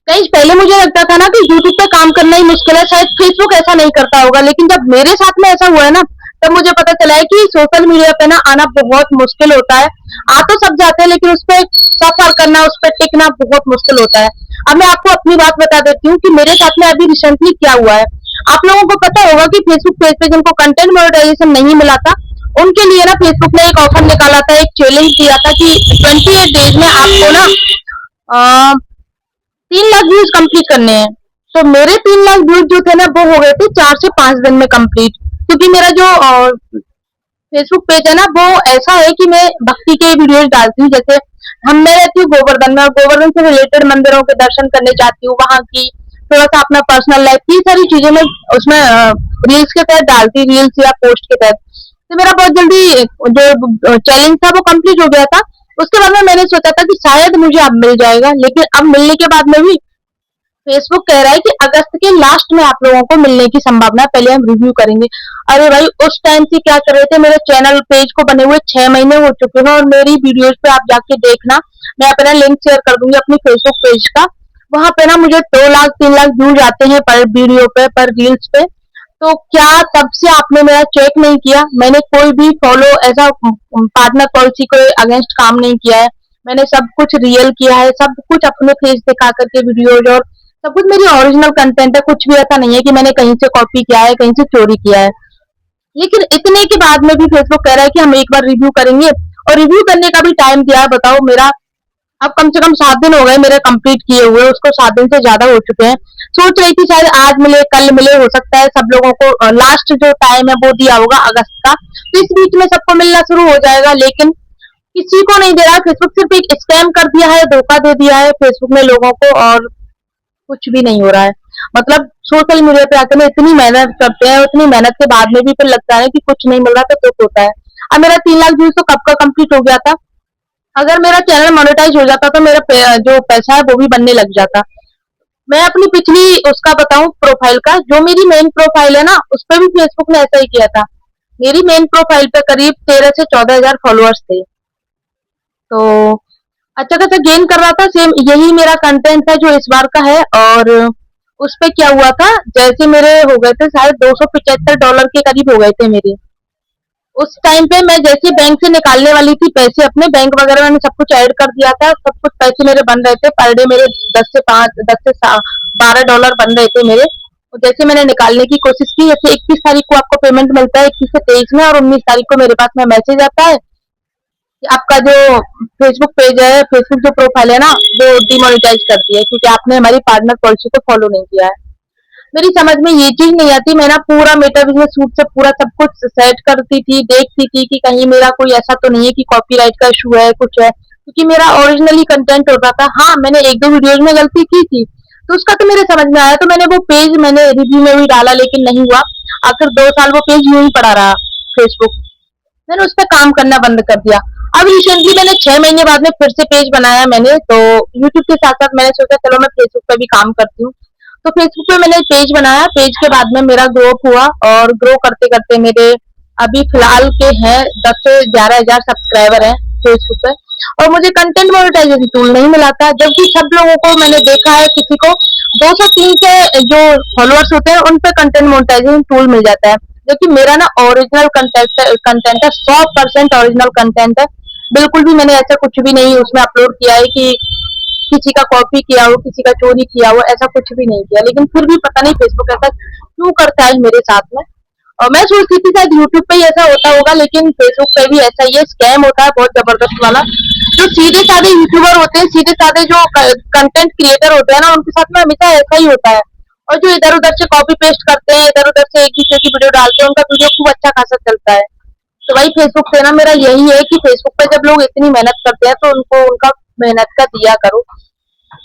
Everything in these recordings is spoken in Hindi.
कहीं पहले मुझे लगता था ना कि यूट्यूब पे काम करना ही मुश्किल है, शायद फेसबुक ऐसा नहीं करता होगा, लेकिन जब मेरे साथ में ऐसा हुआ है ना, तब मुझे पता चला है कि सोशल मीडिया पे ना आना बहुत मुश्किल होता है। आ तो सब जाते हैं, लेकिन उस पे सफर करना, उस पे टिकना बहुत मुश्किल होता है। अब मैं आपको अपनी बात बता देती हूँ कि मेरे साथ में अभी रिसेंटली क्या हुआ है। आप लोगों को पता होगा कि फेसबुक पेज पे जिनको कंटेंट मोनेटाइजेशन नहीं मिला था, उनके लिए ना फेसबुक ने एक ऑफर निकाला था, एक चैलेंज दिया था कि 28 डेज में आपको ना 3 लाख व्यूज कंप्लीट करने हैं। तो मेरे 3 लाख व्यूज जो थे ना, वो हो गए थे 4 से 5 दिन में कंप्लीट। क्योंकि मेरा जो फेसबुक पेज है ना, वो ऐसा है कि मैं भक्ति के वीडियोज डालती हूँ। जैसे मैं रहती हूँ गोवर्धन में, और गोवर्धन से रिलेटेड मंदिरों के दर्शन करने जाती हूँ, वहां की थोड़ा सा अपना पर्सनल लाइफ की सारी चीजें मैं उसमें रील्स के तहत डालती, रील्स या पोस्ट के तहत। तो मेरा बहुत जल्दी जो चैलेंज था वो कंप्लीट हो गया था। उसके बाद में मैंने सोचा था कि शायद मुझे अब मिल जाएगा, लेकिन अब मिलने के बाद में भी फेसबुक कह रहा है कि अगस्त के लास्ट में आप लोगों को मिलने की संभावना है, पहले हम रिव्यू करेंगे। अरे भाई, उस टाइम से क्या कर रहे थे, मेरे चैनल पेज को बने हुए 6 महीने हो चुके हैं, और मेरी वीडियोज पे आप जाके देखना, मैं अपना लिंक शेयर कर दूंगी अपनी फेसबुक पेज का। वहां पे ना मुझे 2 लाख 3 लाख व्यूज आते हैं पर वीडियो पे, पर रील्स पे। तो क्या तब से आपने मेरा चेक नहीं किया? मैंने कोई भी फॉलो ऐसा पार्टनर पॉलिसी के अगेंस्ट काम नहीं किया है। मैंने सब कुछ रियल किया है, सब कुछ अपने फेस दिखा करके वीडियोज, और सब कुछ मेरी ओरिजिनल कंटेंट है। कुछ भी ऐसा नहीं है कि मैंने कहीं से कॉपी किया है, कहीं से चोरी किया है। लेकिन इतने के बाद में भी फेसबुक कह रहा है कि हम एक बार रिव्यू करेंगे, और रिव्यू करने का भी टाइम दिया है। बताओ, मेरा अब कम से कम 7 दिन हो गए मेरे कंप्लीट किए हुए, उसको 7 दिन से ज्यादा हो चुके हैं। सोच रही थी शायद आज मिले, कल मिले, हो सकता है सब लोगों को लास्ट जो टाइम है वो दिया होगा अगस्त का, तो इस बीच में सबको मिलना शुरू हो जाएगा। लेकिन किसी को नहीं दे रहा। फेसबुक सिर्फ एक स्कैम कर दिया है, धोखा दे दिया है फेसबुक ने लोगों को, और कुछ भी नहीं हो रहा है। मतलब सोशल मीडिया पे आके ना इतनी मेहनत करते हैं, उतनी मेहनत के बाद में भी फिर लगता है कि कुछ नहीं मिल रहा, तो दुख होता है। अब मेरा 3 लाख व्यूज तो कब का कंप्लीट हो गया था। अगर मेरा चैनल मोनेटाइज हो जाता तो मेरा जो पैसा है वो भी बनने लग जाता। मैं अपनी पिछली उसका बताऊं, प्रोफाइल का, जो मेरी मेन प्रोफाइल है ना, उस पर भी फेसबुक ने ऐसा ही किया था। मेरी मेन प्रोफाइल पे करीब 13 से 14 हजार फॉलोअर्स थे। तो अच्छा खासा गेन कर रहा था। सेम यही मेरा कंटेंट था जो इस बार का है। और उस पे क्या हुआ था, जैसे मेरे हो गए थे शायद $275 के करीब हो गए थे मेरे। उस टाइम पे मैं जैसे बैंक से निकालने वाली थी पैसे, अपने बैंक वगैरह मैंने सब कुछ ऐड कर दिया था, सब कुछ पैसे मेरे बन रहे थे पर डे, मेरे 10 से 12 डॉलर बन रहे थे मेरे। और जैसे मैंने निकालने की कोशिश की, जैसे 21 तारीख को आपको पेमेंट मिलता है, 21 से 23 में, और 19 तारीख को मेरे पास में मैसेज आता है कि आपका जो फेसबुक पेज है, फेसबुक जो प्रोफाइल है ना, वो डिमोनेटाइज कर दिया है, क्योंकि आपने हमारी पार्टनर पॉलिसी को फॉलो नहीं किया है। मेरी समझ में ये चीज नहीं आती। मैं ना पूरा मेटा बिजनेस सूट से पूरा सब कुछ सेट करती थी, देखती थी कि कहीं मेरा कोई ऐसा तो नहीं है कि कॉपीराइट का इशू है, कुछ है, क्योंकि मेरा ओरिजिनली कंटेंट होता था। हाँ, मैंने एक दो वीडियोज में गलती की थी, तो उसका तो मेरे समझ में आया, तो मैंने वो पेज मैंने रिव्यू में भी डाला, लेकिन नहीं हुआ। आखिर 2 साल वो पेज यूं ही पड़ा रहा फेसबुक। मैंने उस पर काम करना बंद कर दिया। अब रिसेंटली मैंने 6 महीने बाद में फिर से पेज बनाया मैंने, तो यूट्यूब के साथ साथ मैंने सोचा चलो मैं फेसबुक पे भी काम करती हूँ। तो फेसबुक पे मैंने पेज बनाया, पेज के बाद में मेरा ग्रो हुआ, और ग्रो करते करते मेरे अभी फिलहाल के हैं 10 से 11 हजार सब्सक्राइबर हैं फेसबुक पे। और मुझे कंटेंट मोनेटाइजेशन टूल नहीं मिला था, जबकि सब लोगों को मैंने देखा है, किसी को 203 के जो फॉलोअर्स होते हैं उन पे कंटेंट मोनेटाइजेशन टूल मिल जाता है। जबकि मेरा ना ओरिजिनल कंटेंट है, 100% ओरिजिनल कंटेंट है। बिल्कुल भी मैंने ऐसा कुछ भी नहीं उसमें अपलोड किया है कि किसी का कॉपी किया हो, किसी का चोरी किया हो, ऐसा कुछ भी नहीं किया। लेकिन फिर भी पता नहीं फेसबुक ऐसा क्यों करता है मेरे साथ में। और मैं सोचती थी शायद यूट्यूब पे ही ऐसा होता होगा, लेकिन फेसबुक पे भी ऐसा ही है, स्कैम होता है बहुत जबरदस्त वाला। जो सीधे साधे यूट्यूबर होते हैं, सीधे साधे जो कंटेंट क्रिएटर होते हैं ना, उनके साथ में हमेशा ऐसा ही होता है। और जो इधर उधर से कॉपी पेस्ट करते हैं, इधर उधर से एक दूसरे की वीडियो डालते हैं, उनका वीडियो खूब अच्छा खासा चलता है। तो भाई फेसबुक पे ना मेरा यही है कि फेसबुक पे जब लोग इतनी मेहनत करते हैं, तो उनको उनका मेहनत का दिया करो।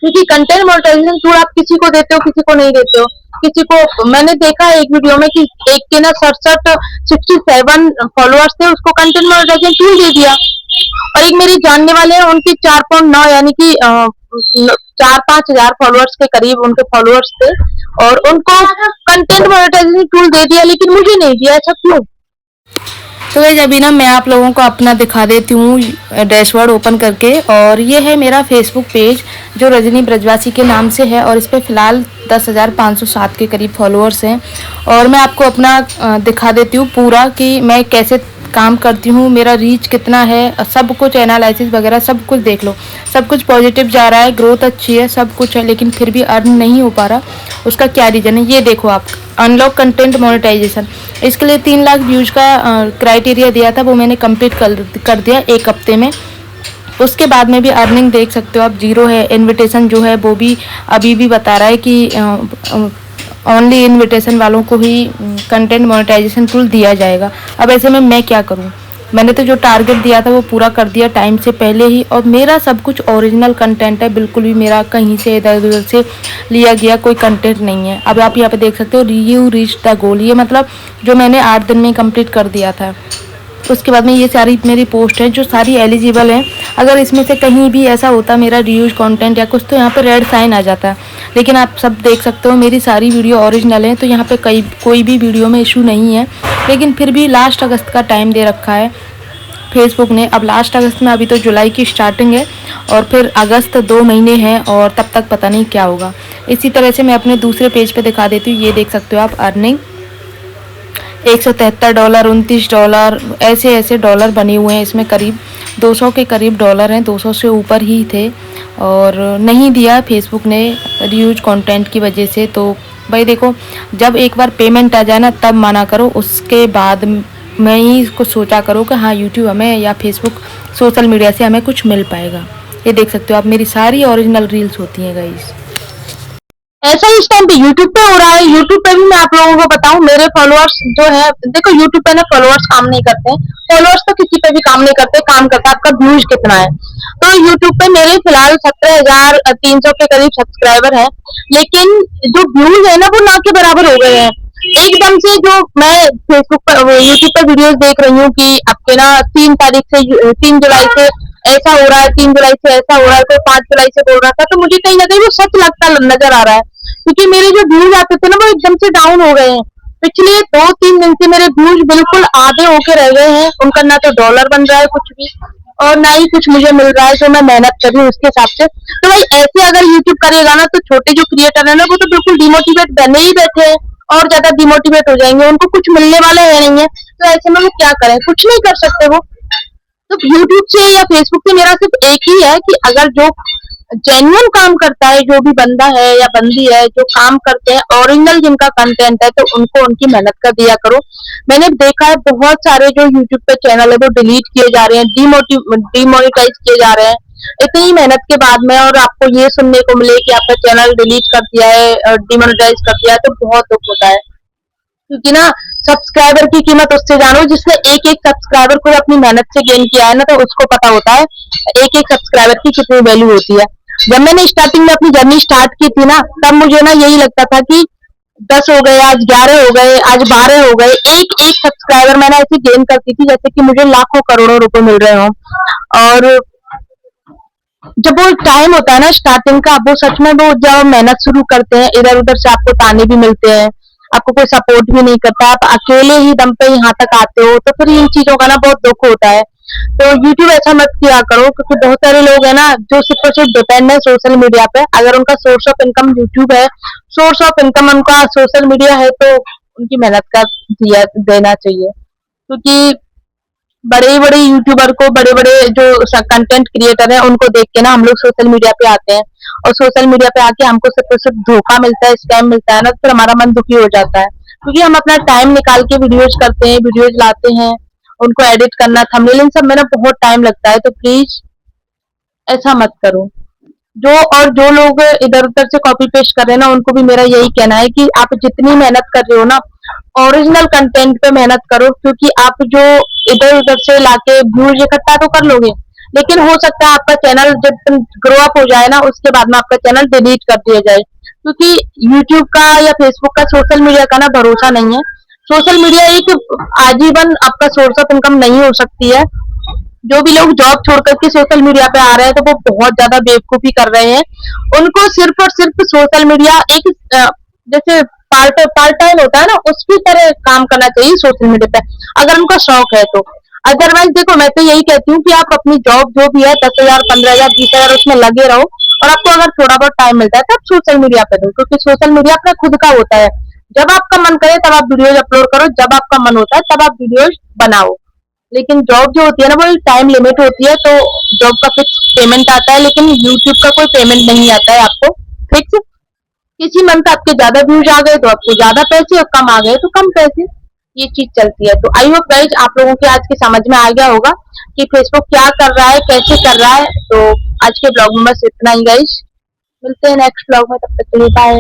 क्योंकि कंटेंट मोनेटाइजेशन टूल आप किसी को देते हो, किसी को नहीं देते हो। किसी को मैंने देखा है एक वीडियो में कि एक के ना 67 फॉलोअर्स थे, उसको कंटेंट मोनेटाइजेशन टूल दे दिया। और एक मेरे जानने वाले हैं, उनके 4.9 यानी कि 4-5 हजार फॉलोअर्स के करीब उनके फॉलोअर्स थे, और उनको कंटेंट मोनेटाइजेशन टूल दे दिया, लेकिन मुझे नहीं दिया। ऐसा क्यों? तो गाइस अभी ना मैं आप लोगों को अपना दिखा देती हूँ डैशबोर्ड ओपन करके। और ये है मेरा फेसबुक पेज जो रजनी ब्रजवासी के नाम से है, और इस पर फ़िलहाल 10,507 के करीब फॉलोअर्स हैं। और मैं आपको अपना दिखा देती हूँ पूरा कि मैं कैसे काम करती हूँ, मेरा रीच कितना है, सब कुछ एनालिसिस वगैरह सब कुछ देख लो। सब कुछ पॉजिटिव जा रहा है, ग्रोथ अच्छी है, सब कुछ है, लेकिन फिर भी अर्न नहीं हो पा रहा। उसका क्या रीज़न है ये देखो आप। अनलॉक कंटेंट मोनेटाइजेशन, इसके लिए 3 लाख व्यूज का क्राइटेरिया दिया था, वो मैंने कंप्लीट कर दिया 1 हफ्ते में। उसके बाद में भी अर्निंग देख सकते हो आप, जीरो है। इनविटेशन जो है वो भी अभी भी बता रहा है कि ओनली इनविटेशन वालों को ही कंटेंट मोनेटाइजेशन टूल दिया जाएगा। अब ऐसे में मैं क्या करूं? मैंने तो जो टारगेट दिया था वो पूरा कर दिया टाइम से पहले ही, और मेरा सब कुछ ओरिजिनल कंटेंट है, बिल्कुल भी मेरा कहीं से इधर उधर से लिया गया कोई कंटेंट नहीं है। अब आप यहाँ पे देख सकते हो यू रीच द गोल, ये मतलब जो मैंने 8 दिन में कंप्लीट कर दिया था। उसके बाद में ये सारी मेरी पोस्ट है जो सारी एलिजिबल हैं। अगर इसमें से कहीं भी ऐसा होता मेरा रीयूज कंटेंट या कुछ, तो यहाँ पे रेड साइन आ जाता है। लेकिन आप सब देख सकते हो मेरी सारी वीडियो ओरिजिनल है, तो यहाँ पे कोई भी वीडियो में इशू नहीं है। लेकिन फिर भी लास्ट अगस्त का टाइम दे रखा है फेसबुक ने। अब लास्ट अगस्त में, अभी तो जुलाई की स्टार्टिंग है, और फिर अगस्त 2 महीने हैं, और तब तक पता नहीं क्या होगा। इसी तरह से मैं अपने दूसरे पेज पे दिखा देती हूँ। ये देख सकते हो आप अर्निंग $173, $29, ऐसे ऐसे डॉलर बने हुए हैं। इसमें करीब 200 के करीब डॉलर हैं, 200 से ऊपर ही थे, और नहीं दिया फेसबुक ने रीयूज कंटेंट की वजह से। तो भाई देखो, जब एक बार पेमेंट आ जाए ना तब मना करो, उसके बाद मैं ही इसको सोचा करो कि हाँ यूट्यूब हमें या फेसबुक सोशल मीडिया से हमें कुछ मिल पाएगा। ये देख सकते हो आप, मेरी सारी ओरिजिनल रील्स होती हैं गाइस। ऐसा ही इस टाइम पे यूट्यूब पे हो रहा है। यूट्यूब पे भी मैं आप लोगों को बताऊं, मेरे फॉलोअर्स जो है, देखो यूट्यूब पे ना फॉलोअर्स काम नहीं करते हैं। फॉलोअर्स तो किसी पे भी काम नहीं करते, काम करता है आपका व्यूज कितना है। तो यूट्यूब पे मेरे फिलहाल 17,300 के करीब सब्सक्राइबर है, लेकिन जो व्यूज है ना वो ना के बराबर हो गए हैं। एकदम से जो मैं फेसबुक पर यूट्यूब पर वीडियोस देख रही हूँ कि आपके ना 3 तारीख से 3 जुलाई से ऐसा हो रहा है, 3 जुलाई से ऐसा हो रहा है, कोई 5 जुलाई से बोल रहा था, तो मुझे कहीं ना कहीं वो सच लगता नजर आ रहा है। क्योंकि मेरे जो व्यूज आते थे ना वो एकदम से डाउन हो गए हैं। पिछले 2-3 दिन से मेरे व्यूज बिल्कुल आधे होके रह गए हैं। उनका ना तो डॉलर बन रहा है कुछ भी, और ना ही कुछ मुझे मिल रहा है जो मैं मेहनत कर रही हूँ उसके हिसाब से। तो भाई ऐसे अगर यूट्यूब करेगा ना तो छोटे जो क्रिएटर है ना वो तो बिल्कुल डिमोटिवेट बने ही बैठे हैं, और ज्यादा डिमोटिवेट हो जाएंगे, उनको कुछ मिलने वाला है नहीं है। तो ऐसे में वो क्या करें? कुछ नहीं कर सकते वो। तो यूट्यूब से या फेसबुक से मेरा सिर्फ एक ही है कि अगर जो जेन्युइन काम करता है, जो भी बंदा है या बंदी है जो काम करते हैं, ओरिजिनल जिनका कंटेंट है, तो उनको उनकी मेहनत का दिया करो। मैंने देखा है बहुत सारे जो यूट्यूब पे चैनल है वो डिलीट किए जा रहे हैं, डिमोनेटाइज किए जा रहे हैं इतनी मेहनत के बाद में, और आपको ये सुनने को मिले कि आपका चैनल डिलीट कर दिया है, डिमोनेटाइज कर दिया है, तो बहुत दुख होता है। क्योंकि ना सब्सक्राइबर की कीमत उससे जानो जिसने एक एक सब्सक्राइबर को अपनी मेहनत से गेन किया है ना, तो उसको पता होता है एक एक सब्सक्राइबर की कितनी वैल्यू होती है। जब मैंने स्टार्टिंग में अपनी जर्नी स्टार्ट की थी ना, तब मुझे ना यही लगता था कि 10 हो गए, आज 11 हो गए, आज 12 हो गए, एक एक सब्सक्राइबर मैंने ऐसे गेन करती थी जैसे कि मुझे लाखों करोड़ों रुपए मिल रहे हो। और जब वो टाइम होता है ना स्टार्टिंग का, वो सच में वो जब मेहनत शुरू करते हैं, इधर उधर से आपको ताने भी मिलते हैं, आपको कोई सपोर्ट भी नहीं करता, आप अकेले ही दम पे यहाँ तक आते हो, तो फिर इन चीजों का ना बहुत दुख होता है। तो यूट्यूब ऐसा मत किया करो, क्योंकि बहुत सारे लोग हैं ना जो सिर्फ और सिर्फ डिपेंड है सोशल मीडिया पे। अगर उनका सोर्स ऑफ इनकम यूट्यूब है, सोर्स ऑफ इनकम उनका सोशल मीडिया है, तो उनकी मेहनत का दिया देना चाहिए। क्योंकि बड़े बड़े यूट्यूबर को, बड़े बड़े जो कंटेंट क्रिएटर है, उनको देख के ना हम लोग सोशल मीडिया पे आते हैं, और सोशल मीडिया पे आके हमको सिर्फ और सिर्फ धोखा मिलता है, स्कैम मिलता है ना, तो फिर हमारा मन दुखी हो जाता है। क्योंकि हम अपना टाइम निकाल के वीडियोज करते हैं, वीडियोज लाते हैं, उनको एडिट करना, थंबनेल, इन सब में ना बहुत टाइम लगता है। तो प्लीज ऐसा मत करो। जो लोग इधर उधर से कॉपी पेस्ट कर रहे हैं ना, उनको भी मेरा यही कहना है कि आप जितनी मेहनत कर रहे हो ना, ओरिजिनल कंटेंट पे मेहनत करो। क्योंकि आप जो इधर उधर से लाके व्यूज इकट्ठा तो कर लोगे, लेकिन हो सकता है आपका चैनल जब ग्रो अप हो जाए ना, उसके बाद में आपका चैनल डिलीट कर दिया जाए। क्योंकि यूट्यूब का या फेसबुक का, सोशल मीडिया का ना भरोसा नहीं है। सोशल मीडिया एक आजीवन आपका सोर्स ऑफ इनकम नहीं हो सकती है। जो भी लोग जॉब छोड़ करके सोशल मीडिया पे आ रहे हैं, तो वो बहुत ज्यादा बेवकूफी कर रहे हैं। उनको सिर्फ और सिर्फ सोशल मीडिया एक जैसे पार्ट पार्ट टाइम होता है ना, उसकी तरह काम करना चाहिए सोशल मीडिया पे, अगर उनका शौक है तो। अदरवाइज देखो, मैं तो यही कहती हूँ कि आप अपनी जॉब जो भी है 10,000, 15,000, 20,000 उसमें लगे रहो, और आपको अगर थोड़ा बहुत टाइम मिलता है तब सोशल मीडिया पे दो, क्योंकि सोशल मीडिया अपना खुद का होता है। जब आपका मन करे तब आप वीडियोज अपलोड करो, जब आपका मन होता है तब आप वीडियोज बनाओ। लेकिन जॉब जो होती है ना, वो एक टाइम लिमिट होती है, तो जॉब का फिक्स पेमेंट आता है, लेकिन यूट्यूब का कोई पेमेंट नहीं आता है आपको फिक्स। किसी मंथ आपके ज्यादा व्यूज आ गए तो आपको ज्यादा पैसे, और कम आ गए तो कम पैसे, ये चीज चलती है। तो आई होप गाइज आप लोगों के आज के समझ में आ गया होगा कि फेसबुक क्या कर रहा है, कैसे कर रहा है। तो आज के ब्लॉग में बस इतना ही गाइज, मिलते हैं नेक्स्ट ब्लॉग में, तब तक के लिए बाय।